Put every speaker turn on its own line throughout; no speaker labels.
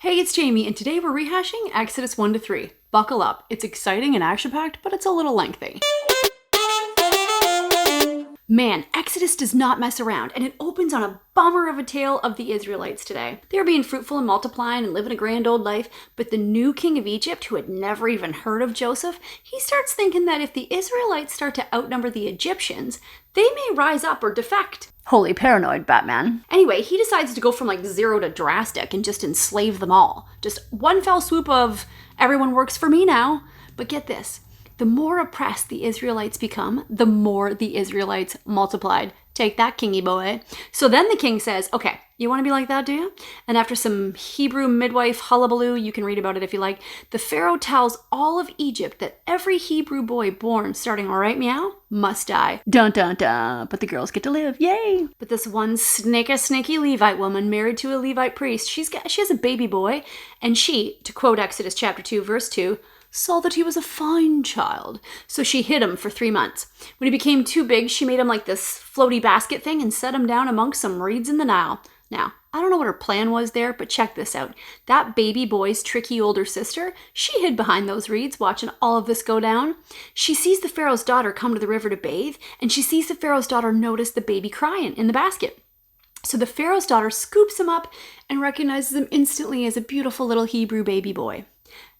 Hey, it's Jamie, and today we're rehashing Exodus 1-3. Buckle up. It's exciting and action-packed, but it's a little lengthy. Man, Exodus does not mess around, and it opens on a bummer of a tale of the Israelites today. They are being fruitful and multiplying and living a grand old life, but the new king of Egypt, who had never even heard of Joseph, he starts thinking that if the Israelites start to outnumber the Egyptians, they may rise up or defect. Holy paranoid, Batman. Anyway, he decides to go from like zero to drastic and just enslave them all. Just one fell swoop of, everyone works for me now. But get this. The more oppressed the Israelites become, the more the Israelites multiplied. Take that, kingy boy. So then the king says, okay, you want to be like that, do you? And after some Hebrew midwife hullabaloo, you can read about it if you like, the Pharaoh tells all of Egypt that every Hebrew boy born starting right meow must die. Dun dun dun, but the girls get to live, yay! But this one snaky Levite woman married to a Levite priest, she has a baby boy, and she, to quote Exodus chapter 2, verse 2, saw that he was a fine child, so she hid him for 3 months. When he became too big, she made him like this floaty basket thing and set him down amongst some reeds in the Nile. Now, I don't know what her plan was there, but check this out. That baby boy's tricky older sister, she hid behind those reeds watching all of this go down. She sees the Pharaoh's daughter come to the river to bathe, and she sees the Pharaoh's daughter notice the baby crying in the basket. So the Pharaoh's daughter scoops him up and recognizes him instantly as a beautiful little Hebrew baby boy.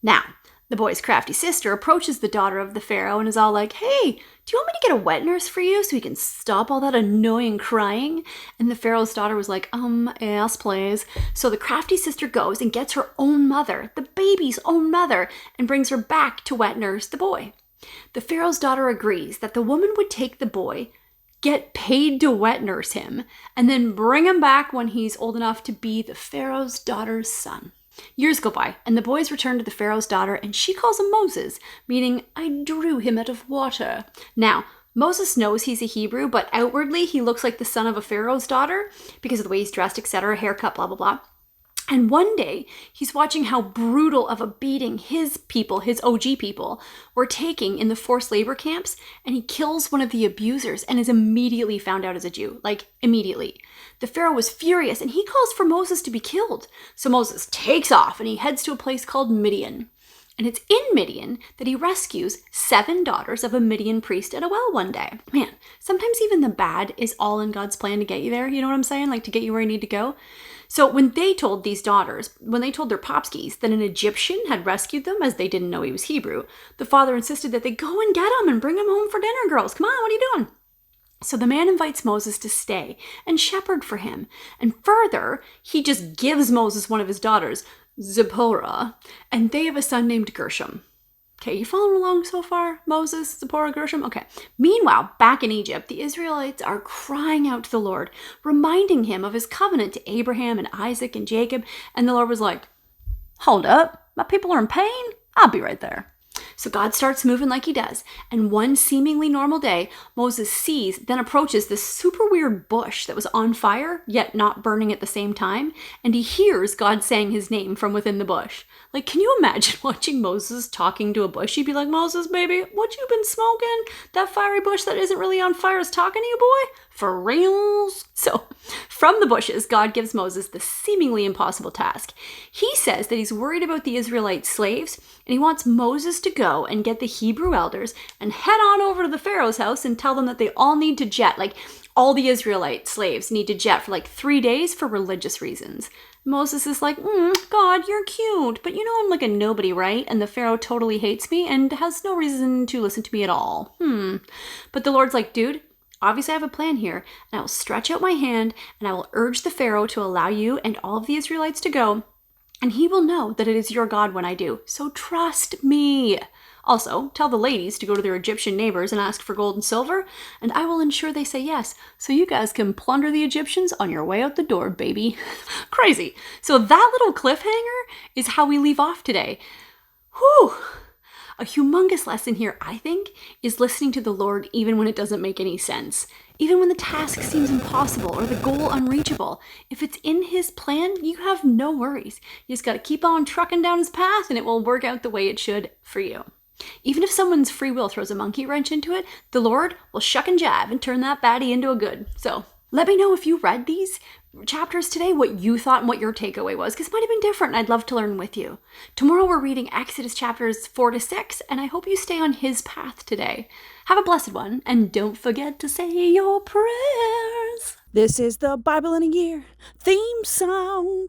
Now, the boy's crafty sister approaches the daughter of the Pharaoh and is all like, hey, do you want me to get a wet nurse for you so you can stop all that annoying crying? And the Pharaoh's daughter was like, yes, please. So the crafty sister goes and gets her own mother, the baby's own mother, and brings her back to wet nurse the boy. The Pharaoh's daughter agrees that the woman would take the boy, get paid to wet nurse him, and then bring him back when he's old enough to be the Pharaoh's daughter's son. Years go by, and the boys return to the Pharaoh's daughter, and she calls him Moses, meaning, I drew him out of water. Now, Moses knows he's a Hebrew, but outwardly he looks like the son of a Pharaoh's daughter because of the way he's dressed, etc., haircut, blah, blah, blah. And one day, he's watching how brutal of a beating his people, his OG people, were taking in the forced labor camps, and he kills one of the abusers and is immediately found out as a Jew. Like, immediately. The Pharaoh was furious, and he calls for Moses to be killed. So Moses takes off, and he heads to a place called Midian. And it's in Midian that he rescues 7 daughters of a Midian priest at a well one day. Man, sometimes even the bad is all in God's plan to get you there. You know what I'm saying? Like to get you where you need to go. So when they told these daughters, when they told their popskis that an Egyptian had rescued them as they didn't know he was Hebrew, the father insisted that they go and get him and bring him home for dinner, girls. Come on, what are you doing? So the man invites Moses to stay and shepherd for him. And further, he just gives Moses one of his daughters, Zipporah, and they have a son named Gershom. Okay, you following along so far? Moses, Zipporah, Gershom? Okay. Meanwhile, back in Egypt, the Israelites are crying out to the Lord, reminding him of his covenant to Abraham and Isaac and Jacob, and the Lord was like, hold up, my people are in pain? I'll be right there. So God starts moving like he does, and one seemingly normal day, Moses then approaches this super weird bush that was on fire, yet not burning at the same time, and he hears God saying his name from within the bush. Like, can you imagine watching Moses talking to a bush? He'd be like, Moses, baby, what you been smoking? That fiery bush that isn't really on fire is talking to you, boy? For reals? So, from the bushes, God gives Moses the seemingly impossible task. He says that he's worried about the Israelite slaves, and he wants Moses to go and get the Hebrew elders and head on over to the Pharaoh's house and tell them that they all need to jet. Like, all the Israelite slaves need to jet for like 3 days for religious reasons. Moses is like, God, you're cute, but you know I'm like a nobody, right? And the Pharaoh totally hates me and has no reason to listen to me at all. But the Lord's like, dude, obviously I have a plan here, and I will stretch out my hand, and I will urge the Pharaoh to allow you and all of the Israelites to go, and he will know that it is your God when I do. So trust me. Also, tell the ladies to go to their Egyptian neighbors and ask for gold and silver, and I will ensure they say yes, so you guys can plunder the Egyptians on your way out the door, baby. Crazy. So that little cliffhanger is how we leave off today. Whew. A humongous lesson here, I think, is listening to the Lord even when it doesn't make any sense. Even when the task seems impossible or the goal unreachable. If it's in his plan, you have no worries. You just got to keep on trucking down his path and it will work out the way it should for you. Even if someone's free will throws a monkey wrench into it, the Lord will shuck and jive and turn that baddie into a good. So let me know if you read these chapters today what you thought and what your takeaway was, because it might have been different, and I'd love to learn with you. Tomorrow we're reading Exodus chapters 4 to 6, and I hope you stay on his path today. Have a blessed one, and don't forget to say your prayers.
This is the Bible in a Year theme song.